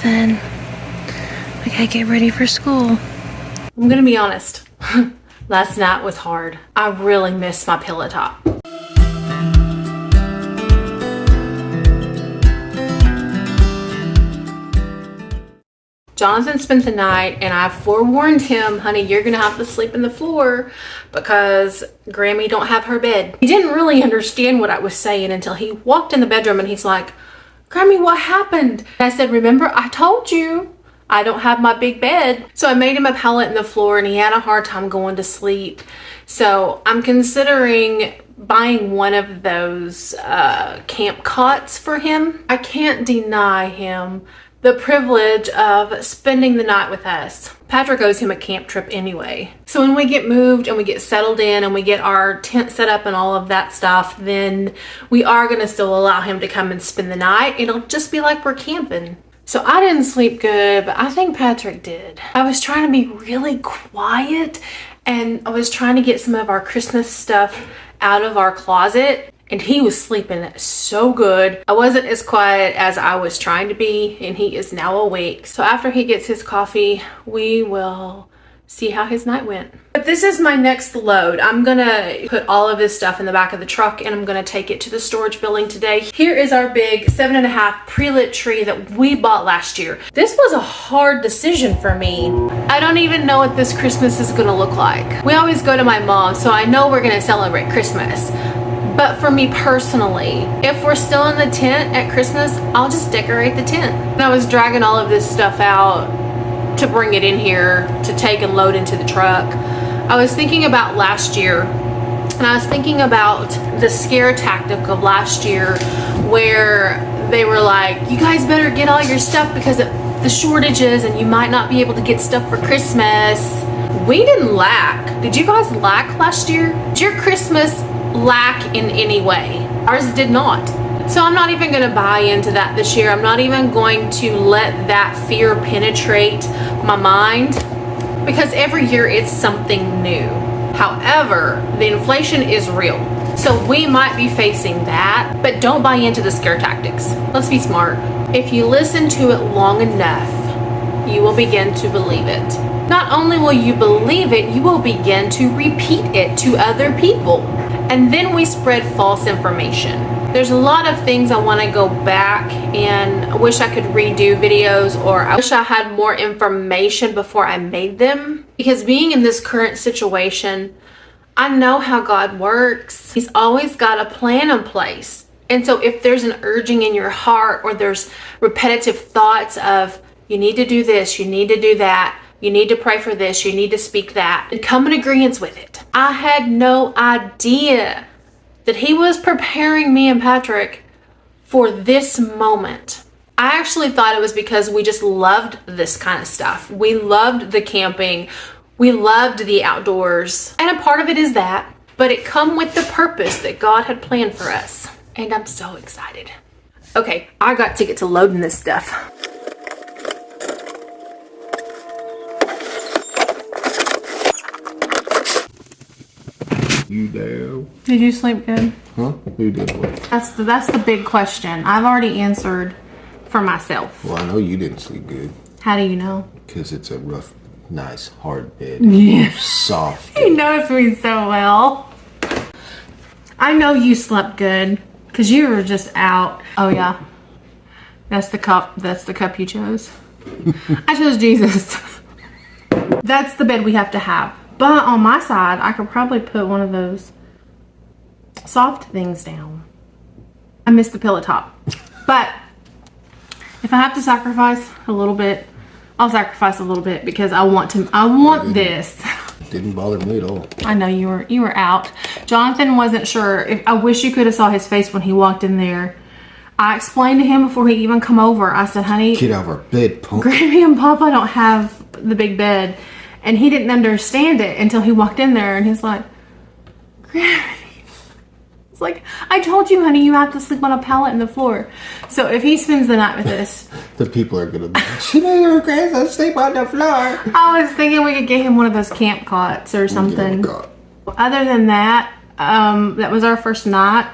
Jonathan. I gotta get ready for school. I'm gonna be honest. Last night was hard. I really missed my pillow top. Jonathan spent the night and I forewarned him, honey, you're gonna have to sleep in the floor because Grammy don't have her bed. He didn't really understand what I was saying until he walked in the bedroom and he's like, Grammy, what happened? And I said, remember, I told you I don't have my big bed. So I made him a pallet in the floor and he had a hard time going to sleep. So I'm considering buying one of those camp cots for him. I can't deny him the privilege of spending the night with us. Patrick owes him a camp trip anyway. So when we get moved and we get settled in and we get our tent set up and all of that stuff, then we are gonna still allow him to come and spend the night. It'll just be like we're camping. So I didn't sleep good, but I think Patrick did. I was trying to be really quiet and I was trying to get some of our Christmas stuff out of our closet. And he was sleeping so good. I wasn't as quiet as I was trying to be, and he is now awake. So after he gets his coffee, we will see how his night went. But this is my next load. I'm gonna put all of this stuff in the back of the truck and I'm gonna take it to the storage building today. Here is our big 7.5 pre-lit tree that we bought last year. This was a hard decision for me. I don't even know what this Christmas is gonna look like. We always go to my mom, so I know we're gonna celebrate Christmas. But for me personally, if we're still in the tent at Christmas, I'll just decorate the tent. And I was dragging all of this stuff out to bring it in here to take and load into the truck. I was thinking about last year, and I was thinking about the scare tactic of last year where they were like, you guys better get all your stuff because of the shortages and you might not be able to get stuff for Christmas. We didn't lack. Did you guys lack last year? Did your Christmas lack in any way? Ours did not. So I'm not even going to buy into that this year. I'm not even going to let that fear penetrate my mind because every year it's something new. However, the inflation is real. So we might be facing that, but don't buy into the scare tactics. Let's be smart. If you listen to it long enough, you will begin to believe it. Not only will you believe it, you will begin to repeat it to other people. And then we spread false information. There's a lot of things I want to go back and I wish I could redo videos, or I wish I had more information before I made them. Because being in this current situation, I know how God works. He's always got a plan in place. And so if there's an urging in your heart or there's repetitive thoughts of you need to do this, you need to do that, you need to pray for this, you need to speak that, and come in agreement with it. I had no idea that he was preparing me and Patrick for this moment. I actually thought it was because we just loved this kind of stuff. We loved the camping. We loved the outdoors. And a part of it is that, but it come with the purpose that God had planned for us. And I'm so excited. Okay, I got to get to loading this stuff. You do. Did you sleep good? Huh? Who did what? That's the big question. I've already answered for myself. Well, I know you didn't sleep good. How do you know? Because it's a rough, nice, hard bed. Yeah. Soft. He knows me so well. I know you slept good because you were just out. Oh yeah. That's the cup. That's the cup you chose. I chose Jesus. That's the bed we have to have. But on my side, I could probably put one of those soft things down. I missed the pillow top. But if I have to sacrifice a little bit, I'll sacrifice a little bit because I want this. Didn't bother me at all. I know you were out. Jonathan wasn't sure. I wish you could have saw his face when he walked in there. I explained to him before he even come over. I said, honey, get out of our bed, punk. Grammy and Papa don't have the big bed. And he didn't understand it until he walked in there and he's like, Grammy. It's like, I told you, honey, you have to sleep on a pallet in the floor. So if he spends the night with us. The people are going to be like, she made her grandson sleep on the floor. I was thinking we could get him one of those camp cots or something. Other than that, that was our first night.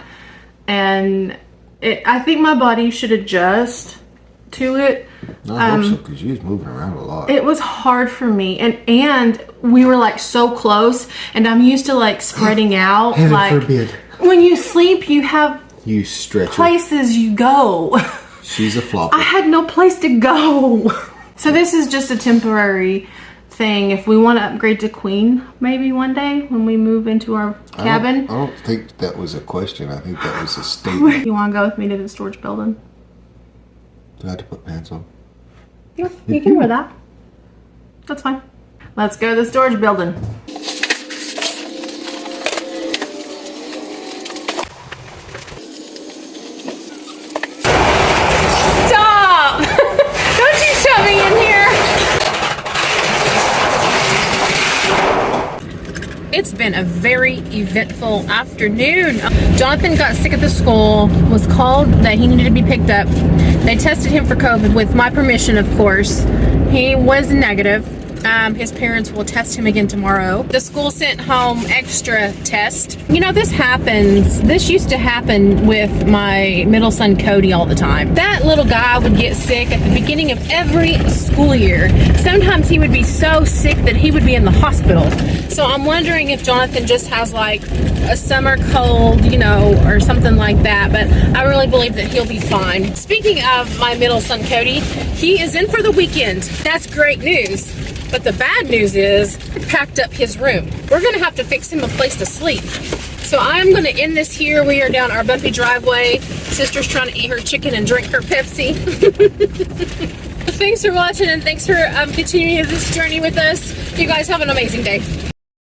And I think my body should adjust to it. I hope so, because you was moving around a lot. It was hard for me, and we were like so close, and I'm used to like spreading out. Heaven like forbid. when you sleep, you have You stretch her. places you go. She's a flopper. I had no place to go. So this is just a temporary thing. If we want to upgrade to queen, maybe one day when we move into our cabin. I don't think that was a question. I think that was a statement. You want to go with me to the storage building? Do I have to put pants on? Yeah, you can wear that. That's fine. Let's go to the storage building. Stop! Don't you shove me in here! It's been a very eventful afternoon. Jonathan got sick at the school, was called that he needed to be picked up. They tested him for COVID with my permission, of course. He was negative. His parents will test him again tomorrow. The school sent home extra test. You know, this happens. This used to happen with my middle son, Cody, all the time. That little guy would get sick at the beginning of every school year. Sometimes he would be so sick that he would be in the hospital. So I'm wondering if Jonathan just has like a summer cold, you know, or something like that. But I really believe that he'll be fine. Speaking of my middle son, Cody, he is in for the weekend. That's great news. But the bad news is, I packed up his room. We're gonna have to fix him a place to sleep. So I'm gonna end this here. We are down our bumpy driveway. Sister's trying to eat her chicken and drink her Pepsi. Thanks for watching, and thanks for continuing this journey with us. You guys have an amazing day.